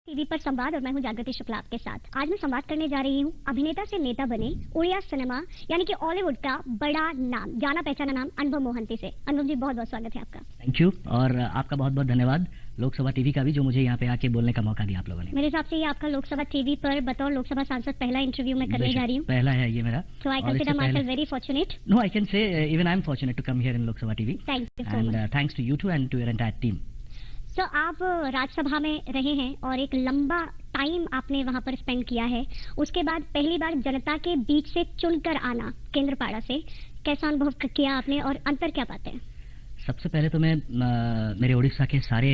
TV पर संवाद और मैं हूं जागृति शुक्ला आपके साथ। आज मैं संवाद करने जा रही हूं अभिनेता से नेता बने उड़िया सिनेमा यानी कि बॉलीवुड का बड़ा नाम, जाना पहचाना नाम अनुभव मोहंती से। अनुभव जी बहुत बहुत स्वागत है आपका। थैंक यू और आपका बहुत बहुत धन्यवाद लोकसभा टीवी का भी, जो मुझे यहाँ पे आके बोलने का मौका दिया आप लोगों ने। मेरे हिसाब से ये आपका लोकसभा टीवी पर बतौर लोकसभा सांसद पहला इंटरव्यू मैं करने जा रही हूँ। पहला है ये मेरा। So I consider myself very fortunate. No, I can say even I am fortunate to come here in Lok Sabha TV. Thank you so and much. Thanks to you too and to your entire team. So आप राज्यसभा में रहे हैं और एक लंबा time आपने वहाँ पर स्पेंड किया है। उसके बाद पहली बार जनता के बीच से चुनकर आना केंद्रपाड़ा से, कैसा अनुभव किया आपने और अंतर क्या पाते हैं? सबसे पहले तो मैं मेरे उड़ीसा के सारे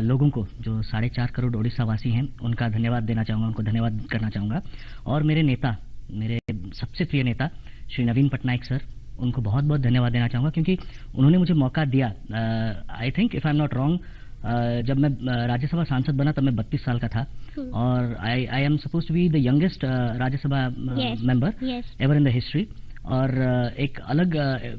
लोगों को, जो 4.5 करोड़ उड़ीसा वासी हैं, उनका धन्यवाद देना चाहूँगा, उनको धन्यवाद करना चाहूँगा। और मेरे नेता, मेरे सबसे प्रिय नेता श्री नवीन पटनायक सर, उनको बहुत बहुत धन्यवाद देना चाहूँगा क्योंकि उन्होंने मुझे मौका दिया। I think if I am not wrong, जब मैं राज्यसभा सांसद बना तब मैं 32 साल का था और I am supposed to be the youngest Rajya Sabha member ever in the history. और एक अलग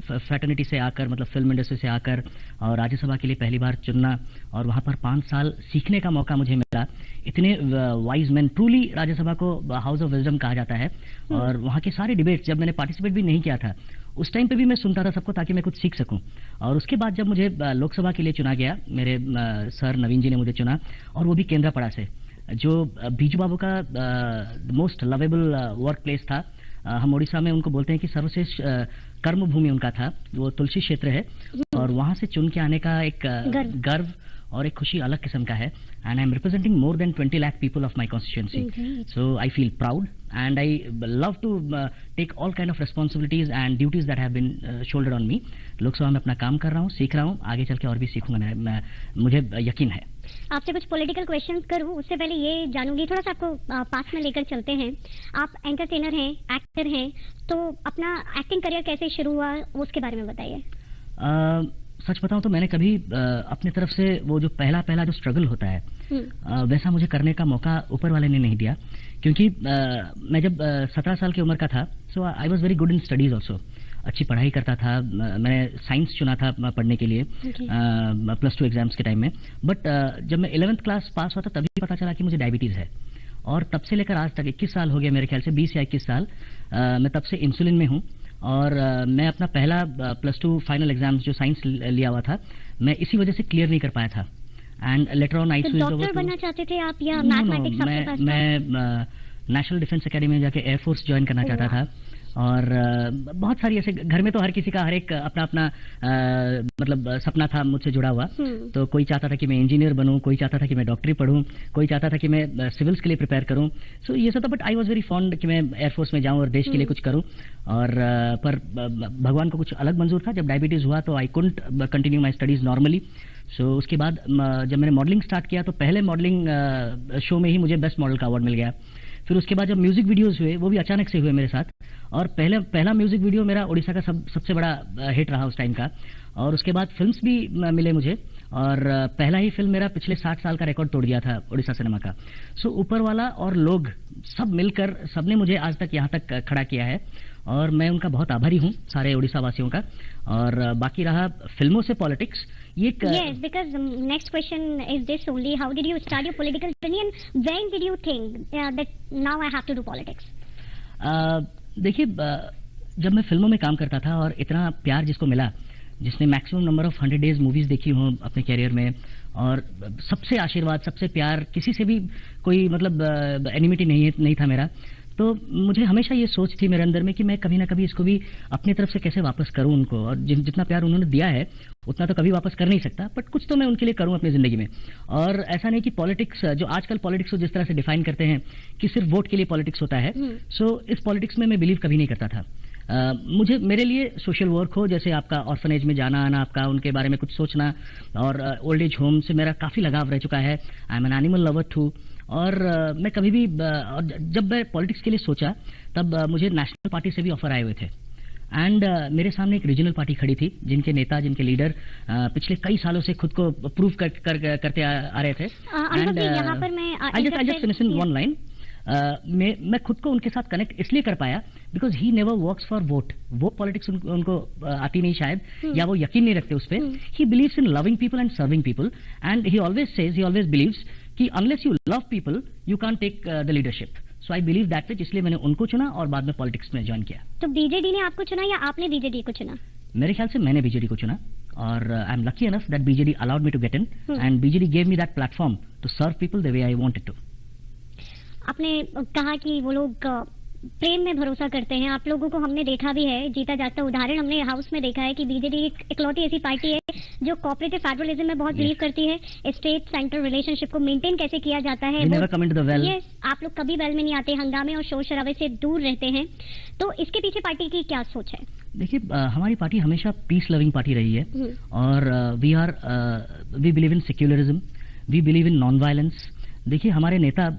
फ्रेटर्निटी से आकर, मतलब फिल्म इंडस्ट्री से आकर और राज्यसभा के लिए पहली बार चुनना और वहाँ पर 5 साल सीखने का मौका मुझे मिला। इतने वाइज मैन, ट्रूली राज्यसभा को हाउस ऑफ विजडम कहा जाता है। और वहाँ के सारे डिबेट्स, जब मैंने पार्टिसिपेट भी नहीं किया था उस टाइम पे भी मैं सुनता था सबको ताकि मैं कुछ सीख सकूं। और उसके बाद जब मुझे लोकसभा के लिए चुना गया, मेरे सर नवीन जी ने मुझे चुना और वो भी केंद्रपाड़ा से, जो बीजू बाबू का मोस्ट लवेबल वर्क प्लेस था। हम उड़ीसा में उनको बोलते हैं कि सर्वश्रेष्ठ कर्म भूमि उनका था, वो तुलसी क्षेत्र है। और वहां से चुन के आने का एक गर्व और एक खुशी अलग किस्म का है। And I am representing more than 20 lakh people of my constituency, so I feel proud and I love to take all kind of responsibilities and duties that have been shouldered on me. Lok Sabha में अपना काम कर रहा हूँ, सीख रहा हूँ, आगे चल के और भी सीखूंगा, मुझे यकीन है। आपसे कुछ पॉलिटिकल क्वेश्चंस करूँ उससे पहले ये जानूंगी, थोड़ा सा आपको पास में लेकर चलते हैं। आप एंटरटेनर हैं, एक्टर हैं, तो अपना एक्टिंग करियर कैसे शुरू हुआ उसके बारे में बताइए। सच बताऊं तो मैंने कभी अपनी तरफ से वो जो पहला जो स्ट्रगल होता है वैसा मुझे करने का मौका ऊपर वाले ने नहीं दिया। क्योंकि मैं जब 17 साल की उम्र का था, so I was very good in studies also, अच्छी पढ़ाई करता था। मैंने साइंस चुना था पढ़ने के लिए +2 एग्जाम्स के टाइम में। बट जब मैं 11th क्लास पास हुआ था तभी पता चला कि मुझे डायबिटीज है। और तब से लेकर आज तक 21 साल हो गए मेरे ख्याल से, 20 या 21 साल मैं तब से इंसुलिन में हूँ। और मैं अपना पहला +2 फाइनल एग्जाम जो साइंस लिया हुआ था, मैं इसी वजह से क्लियर नहीं कर पाया था। And later on I switched over. Doctor बनना चाहते थे आप या मैथमेटिक्स आपके पास था? मैं नेशनल डिफेंस एकेडमी में जाके एयरफोर्स ज्वाइन करना चाहता था। और बहुत सारी ऐसे, घर में तो हर किसी का हर एक अपना मतलब सपना था मुझसे जुड़ा हुआ। तो कोई चाहता था कि मैं इंजीनियर बनूं, कोई चाहता था कि मैं डॉक्टरी पढूं, कोई चाहता था कि मैं सिविल्स के लिए प्रिपेयर करूं। सो ये सब था, but I was very fond कि मैं एयरफोर्स में जाऊं और देश के लिए कुछ करूं। और पर भगवान को कुछ अलग मंजूर था। जब डायबिटीज हुआ तो I couldn't continue my studies normally. So उसके बाद जब मैंने मॉडलिंग स्टार्ट किया तो पहले मॉडलिंग शो में ही मुझे बेस्ट मॉडल का अवार्ड मिल गया। फिर उसके बाद जब म्यूजिक वीडियोस हुए, वो भी अचानक से हुए मेरे साथ। और पहला म्यूजिक वीडियो मेरा उड़ीसा का सबसे बड़ा हिट रहा उस टाइम का। और उसके बाद फिल्म्स भी मिले मुझे, और पहला ही फिल्म मेरा पिछले 60 साल का रिकॉर्ड तोड़ दिया था उड़ीसा सिनेमा का। सो ऊपर वाला और लोग सब मिलकर, सबने मुझे आज तक यहाँ तक खड़ा किया है और मैं उनका बहुत आभारी हूँ, सारे उड़ीसा वासियों का। और बाकी रहा फिल्मों से पॉलिटिक्स, ये yes, because next question is this only: how did you start your political journey and when did you think that now I have to do politics? देखिए, जब मैं फिल्मों में काम करता था और इतना प्यार जिसको मिला, जिसने maximum number of 100 days movies देखी हूँ अपने कैरियर में, और सबसे आशीर्वाद, सबसे प्यार, किसी से भी कोई मतलब एनिमिटी नहीं था मेरा। तो मुझे हमेशा ये सोच थी मेरे अंदर में कि मैं कभी ना कभी इसको भी अपनी तरफ से कैसे वापस करूं उनको। और जितना प्यार उन्होंने दिया है उतना तो कभी वापस कर नहीं सकता, बट कुछ तो मैं उनके लिए करूं अपनी जिंदगी में। और ऐसा नहीं कि पॉलिटिक्स, जो आजकल पॉलिटिक्स को जिस तरह से डिफाइन करते हैं कि सिर्फ वोट के लिए पॉलिटिक्स होता है, सो इस पॉलिटिक्स में मैं बिलीव कभी नहीं करता था। मेरे लिए सोशल वर्क हो, जैसे आपका ऑर्फनेज में जाना आना, आपका उनके बारे में कुछ सोचना, और ओल्ड एज होम से मेरा काफी लगाव रह चुका है। I am an animal lover too. और मैं कभी भी, जब मैं पॉलिटिक्स के लिए सोचा तब मुझे नेशनल पार्टी से भी ऑफर आए हुए थे। एंड मेरे सामने एक रीजनल पार्टी खड़ी थी, जिनके नेता, जिनके लीडर पिछले कई सालों से खुद को प्रूव करते आ रहे थे। मैं खुद को उनके साथ कनेक्ट इसलिए कर पाया because he never works for vote. वो पॉलिटिक्स उनको आती नहीं शायद, या वो यकीन नहीं रखते उस पर। He believes in loving people and serving people, and he always says, he always believes कि unless you love people you can't take the leadership. So I believe that which, इसलिए मैंने उनको चुना और बाद में पॉलिटिक्स में ज्वाइन किया. तो बीजेडी ने आपको चुना या आपने बीजेडी को चुना? मेरे ख्याल से मैंने बीजेडी को चुना और I am lucky enough that BJD allowed me to get in and BJD gave me that platform to serve people the way I wanted to. आपने कहा कि वो लोग प्रेम में भरोसा करते हैं. आप लोगों को हमने देखा भी है, जीता जागता उदाहरण हमने हाउस में देखा है कि बीजेडी एक इकलौती ऐसी पार्टी है जो कोऑपरेटिव फेडरलिज्म में बहुत बिलीव करती है. स्टेट सेंटर रिलेशनशिप को मेंटेन कैसे किया जाता है. Yes, आप लोग कभी वेल में नहीं आते, हंगामे और शोर शराबे से दूर रहते हैं. तो इसके पीछे पार्टी की क्या सोच है? देखिए, हमारी पार्टी हमेशा पीस लविंग पार्टी रही है और we believe in secularism, we believe in non violence. देखिए, हमारे नेता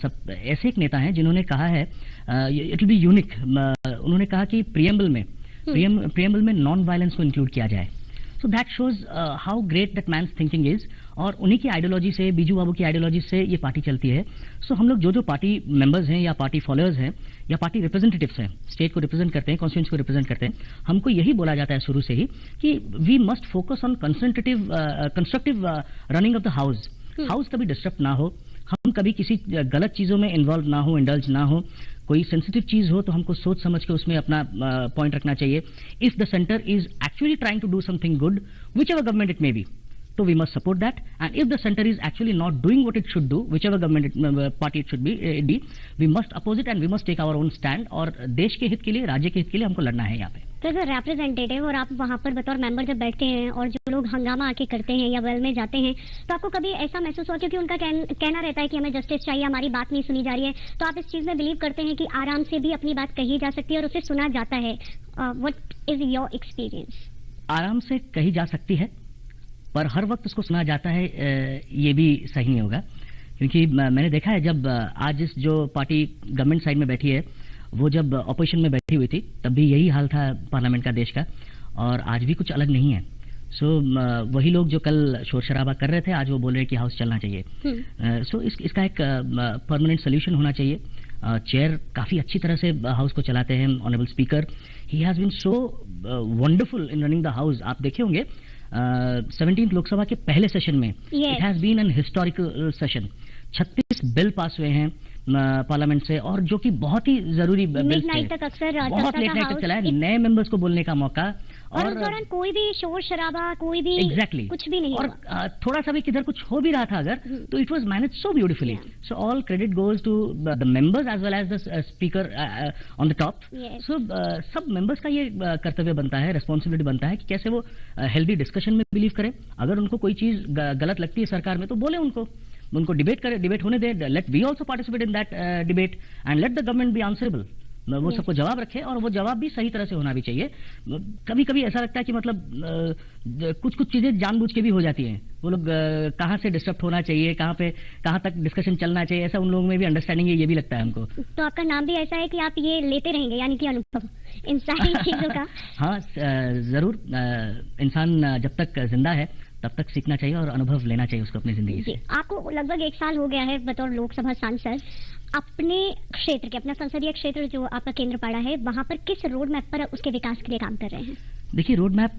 सब ऐसे एक नेता हैं जिन्होंने कहा है, इट विल बी यूनिक, उन्होंने कहा कि प्रियम्बल में नॉन वायलेंस को इंक्लूड किया जाए. So that shows how great that man's thinking is. और उन्हीं की आइडियोलॉजी से, बीजू बाबू की आइडियोलॉजी से ये पार्टी चलती है. सो हम लोग जो पार्टी मेंबर्स हैं या पार्टी फॉलोअर्स हैं या पार्टी रिप्रेजेंटेटिव्स हैं, स्टेट को रिप्रेजेंट करते हैं, कॉन्स्टिट्यूएंसी को रिप्रेजेंट करते हैं, हमको यही बोला जाता है शुरू से ही कि we must focus on constructive running of the house. House कभी डिस्टर्ब ना हो, हम कभी किसी गलत चीजों में इन्वॉल्व ना हो, इंडल्ज ना हो. कोई सेंसिटिव चीज हो तो हमको सोच समझ के उसमें अपना पॉइंट रखना चाहिए. If the centre is actually trying to do something good, whichever government it may be, so we must support that. And if the center is actually not doing what it should do, whichever government party it should be, we must oppose it and we must take our own stand. और देश के हित के लिए, राज्य के हित के लिए हमको लड़ना है यहाँ पे. तो एज अ रिप्रेजेंटेटिव और आप वहाँ पर बतौर मेंबर जब बैठते हैं और जो लोग हंगामा आके करते हैं या वेल में जाते हैं, तो आपको कभी ऐसा महसूस हुआ, क्योंकि उनका कहना रहता है कि हमें जस्टिस चाहिए, हमारी बात नहीं सुनी जा रही है, तो आप इस चीज में बिलीव करते हैं कि आराम से भी अपनी बात कही जा सकती है और उसे सुना जाता है? What is your experience? आराम से कही जा सकती है, पर हर वक्त उसको सुना जाता है, ये भी सही नहीं होगा. क्योंकि मैंने देखा है, जब आज इस जो पार्टी गवर्नमेंट साइड में बैठी है, वो जब ऑपोजिशन में बैठी हुई थी तब भी यही हाल था पार्लियामेंट का, देश का, और आज भी कुछ अलग नहीं है. सो वही लोग जो कल शोर शराबा कर रहे थे, आज वो बोल रहे हैं कि हाउस चलना चाहिए. सो इसका एक परमानेंट सोल्यूशन होना चाहिए. चेयर काफी अच्छी तरह से हाउस को चलाते हैं, honourable speaker. He has been so wonderful in running the house. आप देखे होंगे 17th लोकसभा के पहले सेशन में, it has been an historical session. 36 bill pass हुए हैं पार्लियामेंट से, और जो कि बहुत ही जरूरी बिल्स थे. बहुत लेट नाइट तक चला है, नए मेंबर्स को बोलने का मौका, और उस दौरान कोई भी शोर शराबा, कोई भी कुछ भी नहीं, और थोड़ा सा भी किधर कुछ हो भी रहा था अगर, तो it was managed so beautifully. So all credit goes to the members as well as the speaker on the top. So सब मेंबर्स का ये कर्तव्य बनता है, रेस्पॉन्सिबिलिटी बनता है कि कैसे वो हेल्दी डिस्कशन में बिलीव करें. अगर उनको कोई चीज गलत लगती है सरकार में तो बोले उनको डिबेट होने दे. Let we also participate in that debate and let the government be answerable. वो सबको जवाब रखे, और वो जवाब भी सही तरह से होना भी चाहिए. कभी कभी ऐसा लगता है कि मतलब कुछ चीजें जानबूझ के भी हो जाती हैं. वो लोग कहाँ से डिस्टर्ब होना चाहिए, कहाँ तक डिस्कशन चलना चाहिए, ऐसा उन लोगों में भी अंडरस्टैंडिंग है, ये भी लगता है हमको. तो आपका नाम भी ऐसा है कि आप ये लेते रहेंगे, यानी कि अनुभव इन सारी चीजों का. हाँ, जरूर. इंसान जब तक जिंदा है तब तक सीखना चाहिए और अनुभव लेना चाहिए उसको अपनी जिंदगी से. आपको लगभग 1 साल हो गया है बतौर लोकसभा सांसद. अपने क्षेत्र के, अपना संसदीय क्षेत्र जो आपका केंद्रपाड़ा है, वहाँ पर किस रोड मैप पर उसके विकास के लिए काम कर रहे हैं? देखिए, रोड मैप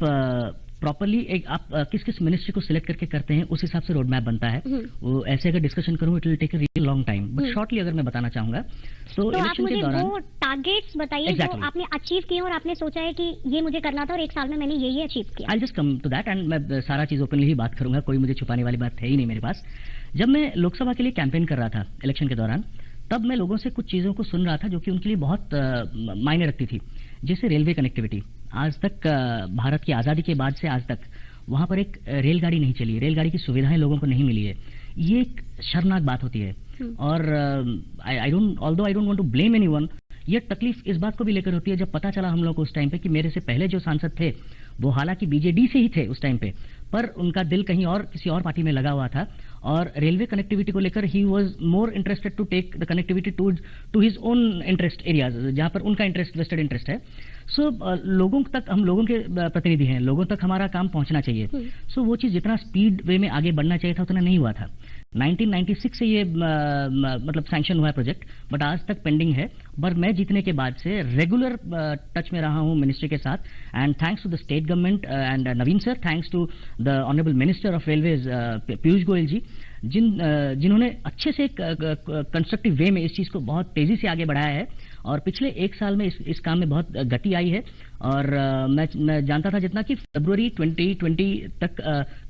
प्रॉपरली एक आप किस मिनिस्ट्री को सिलेक्ट करके करते हैं, उस हिसाब से रोड मैप बनता है. वो ऐसे अगर डिस्कशन करूं, it will take a really long time. But shortly अगर मैं बताना चाहूंगा तो इलेक्शन के दौरान वो टारगेट्स बताइए जो आपने अचीव किए और आपने सोचा है कि ये मुझे करना था और 1 साल में मैंने ये अचीव किया. I just come to that and मैं सारा चीज ओपनली ही बात करूंगा, कोई मुझे छुपाने वाली बात है ही नहीं मेरे पास. जब मैं लोकसभा के लिए कैंपेन कर रहा था इलेक्शन के दौरान, तब मैं लोगों से कुछ चीजों को सुन रहा था जो कि उनके लिए बहुत मायने रखती थी. जैसे रेलवे कनेक्टिविटी. आज तक भारत की आजादी के बाद से आज तक वहां पर एक रेलगाड़ी नहीं चली, रेलगाड़ी की सुविधाएं लोगों को नहीं मिली है. ये एक शर्मनाक बात होती है. और I don't want to blame anyone. ये तकलीफ इस बात को भी लेकर होती है जब पता चला हम लोग को उस टाइम पे कि मेरे से पहले जो सांसद थे वो हालांकि बीजेडी से ही थे उस टाइम पे, पर उनका दिल कहीं और किसी और पार्टी में लगा हुआ था, और रेलवे कनेक्टिविटी को लेकर he was more interested to take the connectivity to his own interest areas, जहां पर उनका इंटरेस्ट, वेस्टेड इंटरेस्ट है. सो लोगों तक, हम लोगों के प्रतिनिधि हैं, लोगों तक हमारा काम पहुंचना चाहिए. सो वो चीज जितना स्पीड वे में आगे बढ़ना चाहिए था उतना नहीं हुआ था. 1996 से ये मतलब सैंक्शन हुआ है प्रोजेक्ट, बट आज तक पेंडिंग है. पर मैं जीतने के बाद से रेगुलर टच में रहा हूं मिनिस्ट्री के साथ, and thanks to the state government and Naveen sir, thanks to the honourable minister of railways Piyush Goyal ji. जिन्होंने अच्छे से कंस्ट्रक्टिव वे में इस चीज को बहुत तेजी से आगे बढ़ाया है और पिछले एक साल में इस काम में बहुत गति आई है। और मैं जानता था जितना कि फरवरी 2020 तक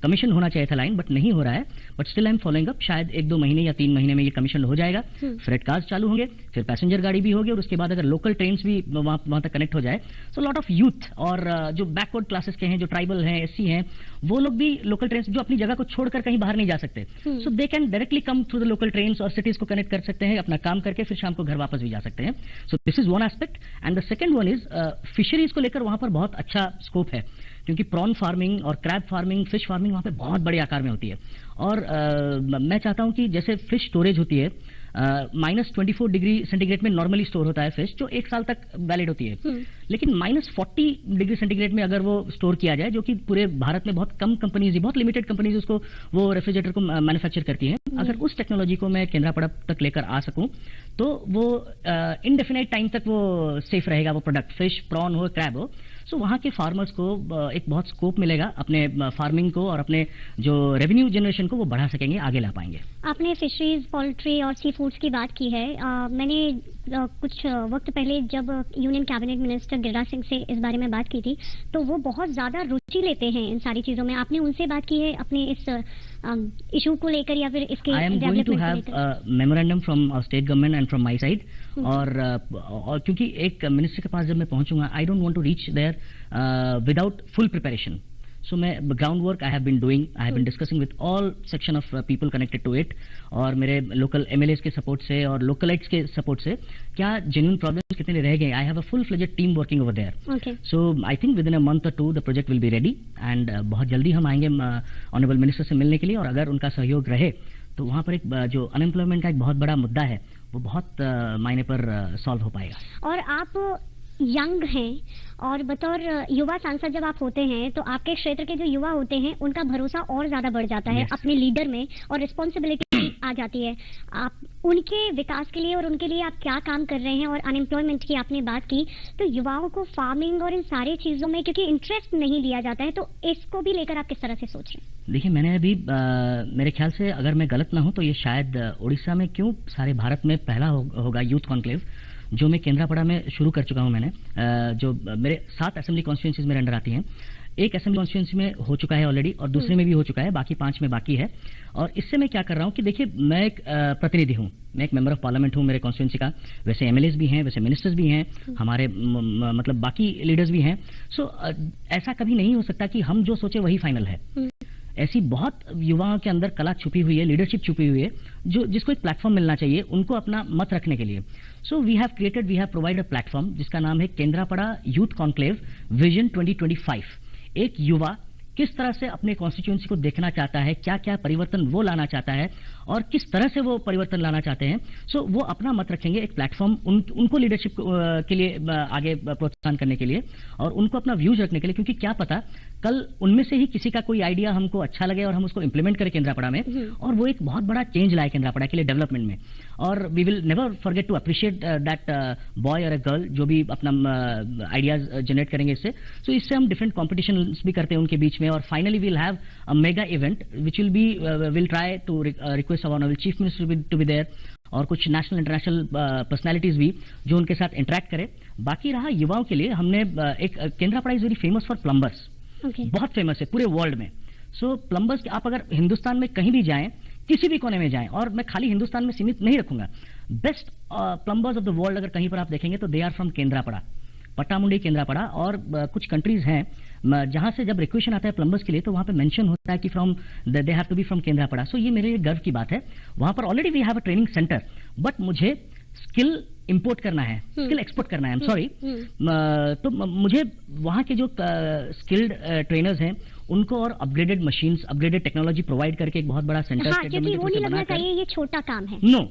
कमीशन होना चाहिए था लाइन, बट नहीं हो रहा है। But still I am following up, शायद 1-2 महीने या 3 महीने में ये कमीशन हो जाएगा। फ्रेट कार्स चालू होंगे, फिर पैसेंजर गाड़ी भी होगी और उसके बाद अगर लोकल ट्रेन भी वहां तक कनेक्ट हो जाए, सो लॉट ऑफ यूथ और जो बैकवर्ड क्लासेस के हैं, जो ट्राइबल हैं, एससी हैं, वो लोग भी लोकल ट्रेन जो अपनी जगह को छोड़कर कहीं बाहर नहीं जा सकते, so they can directly come through the local train और सिटीज को कनेक्ट कर सकते हैं, अपना काम करके फिर शाम को घर वापस भी जा सकते हैं। So this is one aspect. And the second one is fisheries को लेकर वहां पर बहुत अच्छा स्कोप है, क्योंकि प्रॉन फार्मिंग और क्रैब फार्मिंग, फिश फार्मिंग वहां पे बहुत बड़े आकार में होती है। और मैं चाहता हूं कि जैसे फिश स्टोरेज होती है, -24 डिग्री सेंटीग्रेड में नॉर्मली स्टोर होता है फिश, जो 1 साल तक वैलिड होती है, लेकिन -40 डिग्री सेंटीग्रेड में अगर वो स्टोर किया जाए, जो कि पूरे भारत में बहुत कम कंपनीज, बहुत लिमिटेड कंपनीज उसको वो रेफ्रिजरेटर को मैन्युफैक्चर करती हैं, अगर उस टेक्नोलॉजी को मैं केंद्रापड़ा तक लेकर आ सकूं तो वो इनडेफिनाइट टाइम तक वो सेफ रहेगा, वो प्रोडक्ट, फिश, प्रॉन हो, क्रैब हो। सो वहाँ के फार्मर्स को एक बहुत स्कोप मिलेगा अपने फार्मिंग को, और अपने जो रेवेन्यू जनरेशन को वो बढ़ा सकेंगे, आगे ला पाएंगे। आपने फिशरीज, पोल्ट्री और सी फूड्स की बात की है। मैंने कुछ वक्त पहले जब union cabinet minister Giriraj Singh से इस बारे में बात की थी, तो वो बहुत ज्यादा रुचि लेते हैं इन सारी चीजों में। आपने उनसे बात की है अपने इस इशू को लेकर या फिर इसके डेवलपमेंट को लेकर? I am going to have memorandum from state government and from my side. और क्योंकि एक मिनिस्टर के पास जब मैं पहुंचूंगा, I don't want to reach there without full preparation. So मैं ground work I have been doing, I have been discussing with all section of people connected to it, और मेरे लोकल एमएलएस के support से और localites के support से क्या genuine problems कितने रह गए। I have a full fledged team working over there. So I think within a month और 2 the project will be ready, and बहुत जल्दी हम आएंगे ऑनरेबल मिनिस्टर से मिलने के लिए। और अगर उनका सहयोग रहे तो वहाँ पर एक जो अनएम्प्लॉयमेंट का एक बहुत बड़ा मुद्दा है, वो बहुत मायने पर सॉल्व हो पाएगा। और आप यंग हैं और बतौर युवा सांसद जब आप होते हैं तो आपके क्षेत्र के जो युवा होते हैं उनका भरोसा और ज्यादा बढ़ जाता है अपने लीडर में, और रिस्पॉन्सिबिलिटी आ जाती है। आप उनके विकास के लिए और उनके लिए आप क्या काम कर रहे हैं। और अनएम्प्लॉयमेंट की आपने बात की, तो युवाओं को फार्मिंग और इन सारी चीजों में क्योंकि इंटरेस्ट नहीं लिया जाता है, तो इसको भी लेकर आप किस तरह से सोच रहे हैं? देखिए, मैंने अभी मेरे ख्याल से, अगर मैं गलत ना हूं तो ये शायद उड़ीसा में क्यों सारे भारत में पहला होगा यूथ कॉन्क्लेव, जो मैं केंद्रापड़ा में शुरू कर चुका हूं। मैंने जो मेरे 7 असेंबली कॉन्स्टिट्यूंसीज मेरे अंडर आती हैं, एक असेंबली कॉन्स्टिट्यूंसी में हो चुका है ऑलरेडी और दूसरे में भी हो चुका है, बाकी 5 में बाकी है। और इससे मैं क्या कर रहा हूं कि देखिए, मैं एक प्रतिनिधि हूं, मैं एक मेंबर ऑफ पार्लियामेंट हूं मेरे कॉन्स्टिट्यूंसी का, वैसे एमएलएस भी हैं, वैसे मिनिस्टर्स भी हैं, हमारे मतलब बाकी लीडर्स भी हैं। सो ऐसा कभी नहीं हो सकता कि हम जो सोचे वही फाइनल है। ऐसी बहुत युवाओं के अंदर कला छुपी हुई है, लीडरशिप छुपी हुई है, जो जिसको एक प्लेटफॉर्म मिलना चाहिए उनको अपना मत रखने के लिए। So we have provide a platform जिसका नाम है केंद्रापड़ा यूथ कॉन्क्लेव विजन 2025। एक युवा किस तरह से अपने कॉन्स्टिट्यूंसी को देखना चाहता है, क्या क्या परिवर्तन वो लाना चाहता है और किस तरह से वो परिवर्तन लाना चाहते हैं। सो वो अपना मत रखेंगे, एक प्लेटफॉर्म उनको लीडरशिप के लिए आगे प्रोत्साहन करने के लिए और उनको अपना व्यूज रखने के लिए, क्योंकि क्या पता कल उनमें से ही किसी का कोई आइडिया हमको अच्छा लगे और हम उसको इंप्लीमेंट करें केंद्रापड़ा में, और वो एक बहुत बड़ा चेंज लाए केंद्रापड़ा के लिए डेवलपमेंट में। और we will never forget to appreciate that boy और अ गर्ल जो भी अपना आइडियाज जनरेट करेंगे इससे। सो इससे हम डिफरेंट कॉम्पिटिशन भी करते हैं उनके बीच में, और finally we'll have a mega event which will try to request our honourable chief minister to be there, और कुछ नेशनल इंटरनेशनल पर्सनैलिटीज भी जो उनके साथ इंटरेक्ट करे। बाकी रहा युवाओं के लिए, हमने एक Kendrapara is very famous for plumbers, बहुत फेमस है पूरे वर्ल्ड में। सो प्लम्बर्स, आप अगर हिंदुस्तान में कहीं भी जाएं, किसी भी कोने में जाएं, और मैं खाली हिंदुस्तान में सीमित नहीं रखूंगा, best plumbers of the world अगर कहीं पर आप देखेंगे तो they are from Kendrapara, Pattamundi Kendrapara. और कुछ कंट्रीज हैं जहां से जब रिक्वेशन आता है प्लम्बर्स के लिए तो वहां पे मेंशन होता है कि they have to be from Kendrapara. So ये मेरे लिए गर्व की बात है। वहां पर already we have a training centre, but मुझे स्किल इंपोर्ट करना है, स्किल एक्सपोर्ट करना है, सॉरी। तो मुझे वहां के जो स्किल्ड ट्रेनर्स हैं उनको और upgraded machines, upgraded technology provide करके एक बहुत बड़ा सेंटर क्योंकि वो नहीं लगना चाहिए ये छोटा काम है। नो,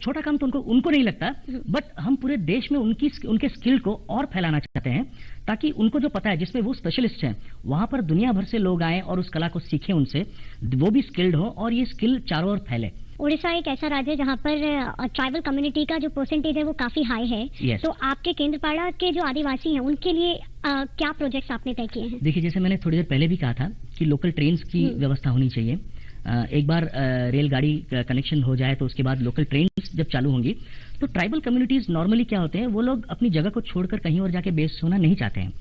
छोटा काम तो उनको नहीं लगता, बट हम पूरे देश में उनके स्किल को और फैलाना चाहते हैं, ताकि उनको जो पता है जिसमें वो स्पेशलिस्ट हैं, वहां पर दुनिया भर से लोग आए और उस कला को सीखें उनसे, वो भी स्किल्ड हो और ये स्किल चारों ओर फैले। उड़ीसा एक ऐसा राज्य है जहाँ पर ट्राइबल कम्युनिटी का जो परसेंटेज है वो काफी हाई है। yes. तो आपके केंद्रपाड़ा के जो आदिवासी हैं उनके लिए क्या प्रोजेक्ट्स आपने तय किए हैं? देखिए, जैसे मैंने थोड़ी देर पहले भी कहा था कि लोकल ट्रेन्स की व्यवस्था होनी चाहिए। एक बार रेलगाड़ी का कनेक्शन हो जाए तो उसके बाद लोकल ट्रेन जब चालू होंगी तो ट्राइबल कम्युनिटीज नॉर्मली क्या होते हैं, वो लोग अपनी जगह को छोड़कर कहीं और जाके बेस होना नहीं चाहते हैं।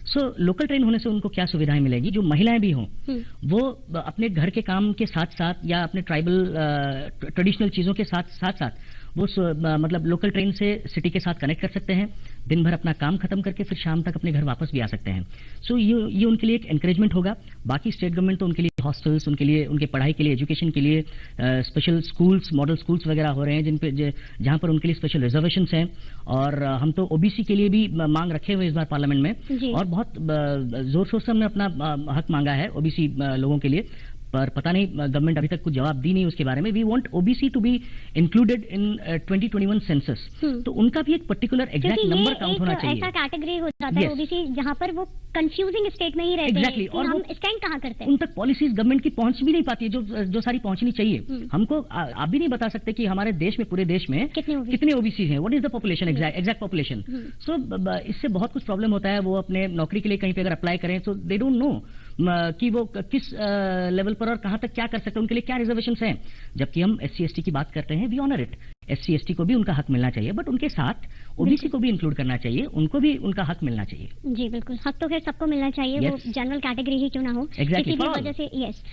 सो लोकल ट्रेन होने से उनको क्या सुविधाएं मिलेगी, जो महिलाएं भी हों वो अपने घर के काम के साथ साथ या अपने ट्राइबल ट्रेडिशनल चीजों के साथ साथ वो मतलब लोकल ट्रेन से सिटी के साथ कनेक्ट कर सकते हैं, दिन भर अपना काम खत्म करके फिर शाम तक अपने घर वापस भी आ सकते हैं। सो ये उनके लिए एक एनकरेजमेंट होगा। बाकी स्टेट गवर्नमेंट तो उनके लिए हॉस्टल्स, उनके लिए उनके पढ़ाई के लिए, एजुकेशन के लिए स्पेशल स्कूल्स, मॉडल स्कूल्स वगैरह हो रहे हैं जिन पे जहां पर उनके लिए स्पेशल रिजर्वेशंस हैं। और हम तो ओबीसी के लिए भी मांग रखे हुए इस बार पार्लियामेंट में, और बहुत जोर शोर से हमने अपना हक मांगा है ओबीसी लोगों के लिए, पर पता नहीं गवर्नमेंट अभी तक कुछ जवाब दी नहीं उसके बारे में। We want OBC to be included in 2021 census, तो उनका भी एक पर्टिकुलर एग्जैक्ट नंबर काउंट होना चाहिए। ऐसा कैटेगरी हो जाता है ओबीसी जहां पर वो कंफ्यूजिंग स्टेट में ही रहते हैं कि और हम स्टैंड कहां करते हैं। उन तक पॉलिसीज गवर्नमेंट की पहुंच भी नहीं पाती है जो सारी पहुंचनी चाहिए। हमको आप भी नहीं बता सकते कि हमारे देश में, पूरे देश में कितने ओबीसी हैं, what is the population, exact population. So इससे बहुत कुछ प्रॉब्लम होता है। वो अपने नौकरी के लिए कहीं पे अगर अप्लाई करें तो दे डोंट नो कि वो किस लेवल पर और कहां तक क्या कर सकते हैं, उनके लिए क्या रिजर्वेशंस हैं। जबकि हम एससी एसटी की बात करते हैं, we honour it, SC ST को भी उनका हक मिलना चाहिए, बट उनके साथ ओबीसी को भी इंक्लूड करना चाहिए, उनको भी उनका हक मिलना चाहिए। जी बिल्कुल, हक तो खैर सबको मिलना चाहिए, वो जनरल कैटेगरी ही क्यों ना हो, किसी भी वजह से। यस,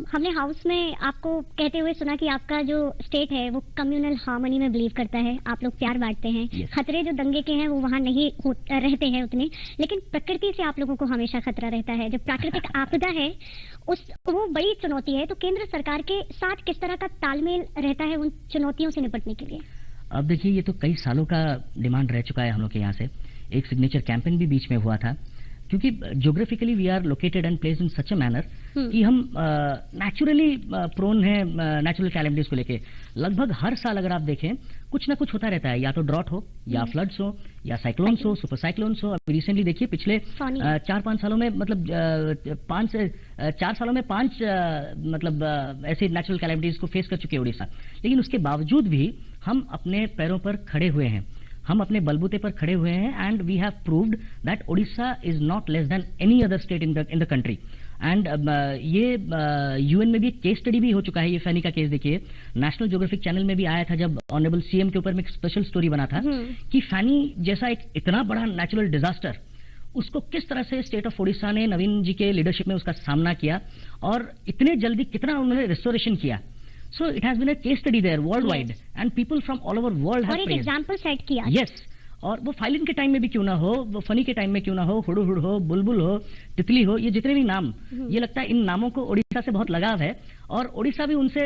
हमने हाउस में आपको कहते हुए सुना कि आपका जो स्टेट है वो कम्युनल हार्मनी में बिलीव करता है, आप लोग प्यार बांटते हैं। खतरे जो दंगे के हैं वो वहाँ नहीं रहते हैं उतने, लेकिन प्रकृति से आप लोगों को हमेशा खतरा रहता है। जो प्राकृतिक आपदा है वो बड़ी चुनौती है, तो केंद्र सरकार के साथ किस तरह का तालमेल रहता है उन चुनौतियों से निपटने के लिए? अब देखिए, ये तो कई सालों का डिमांड रह चुका है हम लोग के यहाँ से। एक सिग्नेचर कैंपेन भी बीच में हुआ था, क्योंकि geographically we are located and placed in such a manner कि हम नेचुरली प्रोन है नेचुरल कैलेमिटीज को लेके। लगभग हर साल अगर आप देखें कुछ ना कुछ होता रहता है, या तो ड्रॉट हो, या फ्लड्स हो, या साइक्लोन्स हो, सुपर साइक्लोन्स हो। अभी रिसेंटली देखिए पिछले 4-5 सालों में, मतलब 5 से 4 सालों में 5 मतलब ऐसे नेचुरल कैलेमिटीज को फेस कर चुके हैं उड़ीसा। लेकिन उसके बावजूद भी हम अपने पैरों पर खड़े हुए हैं, हम अपने बलबूते पर खड़े हुए हैं, and we have proved that Odisha is not less than any other state in the country. And ये यूएन में भी केस स्टडी भी हो चुका है। ये फैनी का केस देखिए, नेशनल ज्योग्राफिक चैनल में भी आया था जब ऑनरेबल सीएम के ऊपर में एक स्पेशल स्टोरी बना था कि फैनी जैसा एक इतना बड़ा नेचुरल डिजास्टर, उसको किस तरह से स्टेट ऑफ ओडिशा ने नवीन जी के लीडरशिप में उसका सामना किया, और इतने जल्दी कितना उन्होंने रिस्टोरेशन किया। So it has been a case study there worldwide, and people from all over world have praised. और एक एग्जांपल सेट किया। Yes, और वो फाइलिन के टाइम में भी क्यों ना हो, वो फनी के टाइम में क्यों ना हो, हुडुहुड हो, बुलबुल हो, तितली हो, ये जितने भी नाम, ये लगता है इन नामों को ओडिशा से बहुत लगाव है, और ओडिशा भी उनसे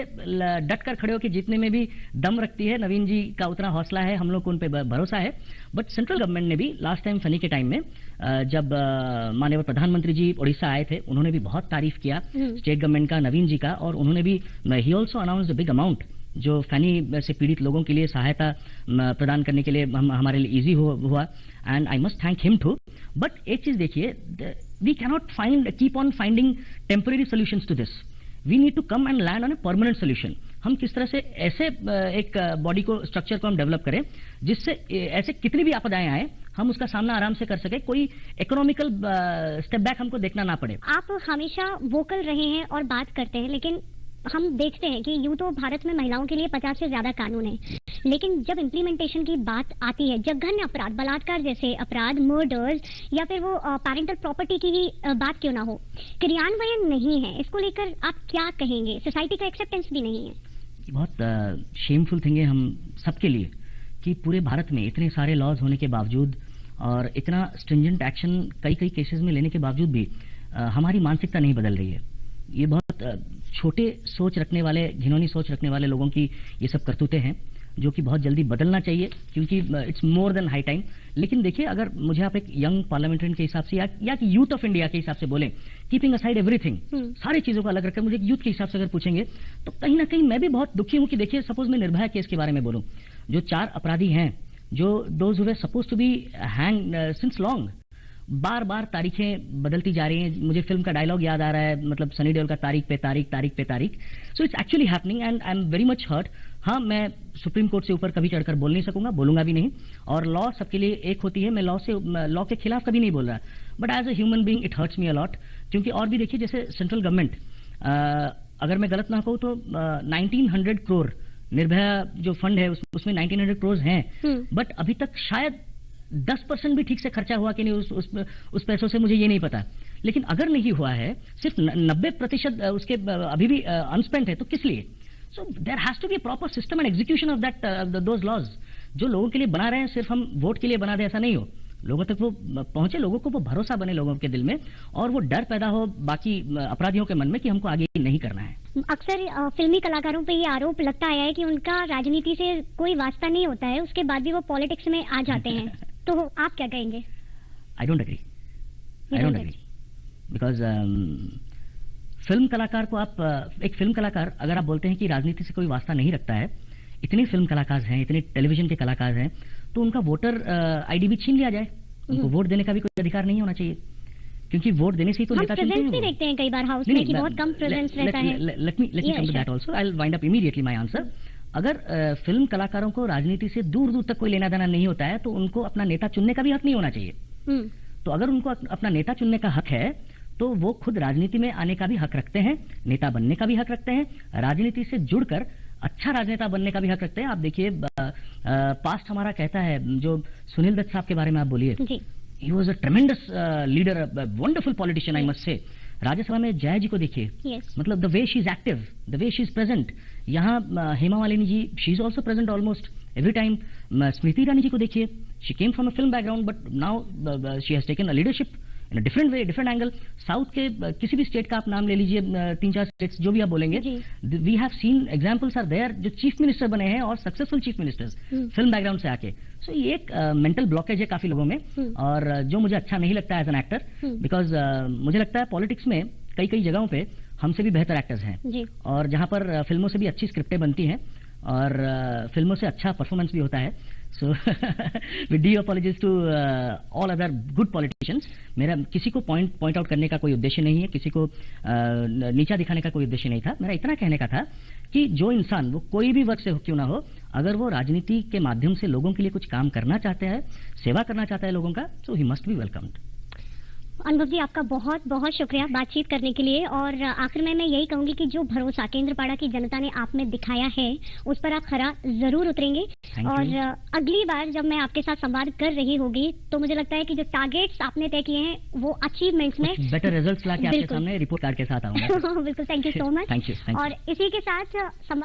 डट कर खड़े होकर जीतने में भी दम रखती है। नवीन जी का उतना हौसला है, हम लोग को उन पे भरोसा है। बट सेंट्रल गवर्नमेंट ने भी लास्ट टाइम फनी के टाइम में जब माननीय प्रधानमंत्री जी ओडिशा आए थे, उन्होंने भी बहुत तारीफ किया स्टेट गवर्नमेंट का, नवीन जी का, और उन्होंने भी he also announced big amount जो फैनी से पीड़ित लोगों के लिए सहायता प्रदान करने के लिए हमारे लिए इजी हुआ, and I must thank him too. But एक चीज देखिए, we cannot keep on finding temporary solutions to this, we need to come and land on a permanent solution. हम किस तरह से ऐसे एक बॉडी को, स्ट्रक्चर को हम डेवलप करें जिससे ऐसे कितनी भी आपदाएं आए हम उसका सामना आराम से कर सके, कोई इकोनॉमिकल स्टेप बैक हमको देखना ना पड़े। आप हमेशा वोकल रहे हैं और बात करते हैं, लेकिन हम देखते हैं कि यूं तो भारत में महिलाओं के लिए 50 से ज्यादा कानून है, लेकिन जब इम्प्लीमेंटेशन की बात आती है, जघन्य अपराध, बलात्कार जैसे अपराध, मर्डर्स, या फिर वो पैरेंटल प्रॉपर्टी की ही बात क्यों ना हो, क्रियान्वयन नहीं है। इसको लेकर आप क्या कहेंगे? सोसाइटी का एक्सेप्टेंस भी नहीं है। बहुत शेमफुल थिंग है हम सबके लिए कि पूरे भारत में इतने सारे लॉज होने के बावजूद और इतना स्ट्रिंजेंट एक्शन कई केसेस में लेने के बावजूद भी हमारी मानसिकता नहीं बदल रही है। ये बहुत छोटे सोच रखने वाले, घिनौनी सोच रखने वाले लोगों की ये सब करतूतें हैं, जो कि बहुत जल्दी बदलना चाहिए, क्योंकि it's more than high time. लेकिन देखिए, अगर मुझे आप एक यंग पार्लियामेंट्रियन के हिसाब से या कि यूथ ऑफ इंडिया के हिसाब से बोलें, कीपिंग असाइड एवरीथिंग, सारी चीजों को अलग रखकर मुझे यूथ के हिसाब से अगर पूछेंगे, तो कहीं ना कहीं मैं भी बहुत दुखी हूं कि देखिए, सपोज मैं निर्भया केस के बारे में बोलूं, जो 4 अपराधी हैं, जो those who were suppose to be hang since long, बार बार तारीखें बदलती जा रही हैं। मुझे फिल्म का डायलॉग याद आ रहा है, मतलब सनी देओल का तारीख पे तारीख, तारीख पे तारीख। So it's actually happening and I am very much hurt. हाँ, मैं सुप्रीम कोर्ट से ऊपर कभी चढ़कर बोल नहीं सकूंगा, बोलूंगा भी नहीं, और लॉ सबके लिए एक होती है। मैं लॉ के खिलाफ कभी नहीं बोल रहा, but as a human being it hurts me a lot. क्योंकि और भी देखिए, जैसे सेंट्रल गवर्नमेंट अगर मैं गलत ना कहूँ तो 1900 करोड़ निर्भया जो फंड है उसमें 1900 करोड़ हैं, बट अभी तक शायद 10% भी ठीक से खर्चा हुआ कि नहीं उस पैसों से मुझे ये नहीं पता। लेकिन अगर नहीं हुआ है, सिर्फ 90% उसके अभी भी अनस्पेंट है, तो किस लिए? So there has to be a proper system and execution of that those laws. जो लोगों के लिए बना रहे हैं, सिर्फ हम वोट के लिए बना दे, ऐसा नहीं हो। लोगों तक वो पहुंचे, लोगों को वो भरोसा बने लोगों के दिल में, और वो डर पैदा हो बाकी अपराधियों के मन में कि हमको आगे नहीं करना है। अक्सर फिल्मी कलाकारों पे ये आरोप लगता आया है कि उनका राजनीति से कोई वास्ता नहीं होता है, उसके बाद भी वो पॉलिटिक्स में आ जाते हैं। तो आप क्या कहेंगे? I don't agree, because film कलाकार को आप एक फिल्म कलाकार अगर आप बोलते हैं कि राजनीति से कोई वास्ता नहीं रखता है, इतने फिल्म कलाकार हैं, इतने टेलीविजन के कलाकार हैं, तो उनका वोटर आईडी भी छीन लिया जाए। उनको वोट देने का भी कोई अधिकार नहीं होना चाहिए, क्योंकि वोट देने से ही तो नेता चुनते हैं। हम देखते हैं कई बार हाउस में कि बहुत कम प्रेजेंस रहता है। Let me come to that also, I will wind up immediately my answer. अगर फिल्म कलाकारों को राजनीति से दूर दूर तक कोई लेना देना नहीं होता है, तो उनको अपना नेता चुनने का भी हक नहीं होना चाहिए। तो अगर उनको अपना नेता चुनने का हक है, तो वो खुद राजनीति में आने का भी हक रखते हैं, नेता बनने का भी हक रखते हैं, राजनीति से जुड़कर अच्छा राजनेता बनने का भी हक रखते हैं। आप देखिए, पास्ट हमारा कहता है, जो सुनील दत्त साहब के बारे में आप बोलिए, he was a tremendous leader, wonderful politician, I must say. Rajya Sabha में जया जी को देखिए, मतलब the way she is active, the way she is present. यहाँ Hema Malini ji, she is also present almost every time. Smriti Irani ji को देखिए, she came from a film background, but now she has taken a leadership in a different way, different angle. South के किसी भी state का आप नाम ले लीजिए, 3-4 स्टेट्स जो भी आप बोलेंगे, we have seen examples are there, जो चीफ मिनिस्टर बने हैं और successful chief ministers film background से आके। सो ये एक मेंटल ब्लॉकेज है काफी लोगों में, और जो मुझे अच्छा नहीं लगता है एज एन एक्टर, बिकॉज मुझे लगता है पॉलिटिक्स में कई जगहों पे हमसे भी बेहतर एक्टर्स हैं, और जहां पर फिल्मों से भी अच्छी स्क्रिप्टें बनती हैं और फिल्मों से अच्छा परफॉर्मेंस भी होता है। So with due apologies to all other good politicians. मेरा किसी को पॉइंट आउट करने का कोई उद्देश्य नहीं है, किसी को नीचा दिखाने का कोई उद्देश्य नहीं था। मेरा इतना कहने का था कि जो इंसान, वो कोई भी वर्ग से क्यों ना हो, अगर वो राजनीति के माध्यम से लोगों के लिए कुछ काम करना चाहते हैं, सेवा करना चाहता है लोगों का, सो ही मस्ट बी वेलकम्ड। अनुभव जी, आपका बहुत बहुत शुक्रिया बातचीत करने के लिए। और आखिर में मैं यही कहूंगी कि जो भरोसा केंद्रपाड़ा की जनता ने आप में दिखाया है, उस पर आप खरा जरूर उतरेंगे। और अगली बार जब मैं आपके साथ संवाद कर रही होगी, तो मुझे लगता है कि जो टारगेट्स आपने तय किए हैं, वो अचीवमेंट्स में बेटर रिजल्ट्स लाके आपके सामने रिपोर्ट कार्ड के साथ आऊंगा। बिल्कुल, thank you so much. Thank you. और इसी के साथ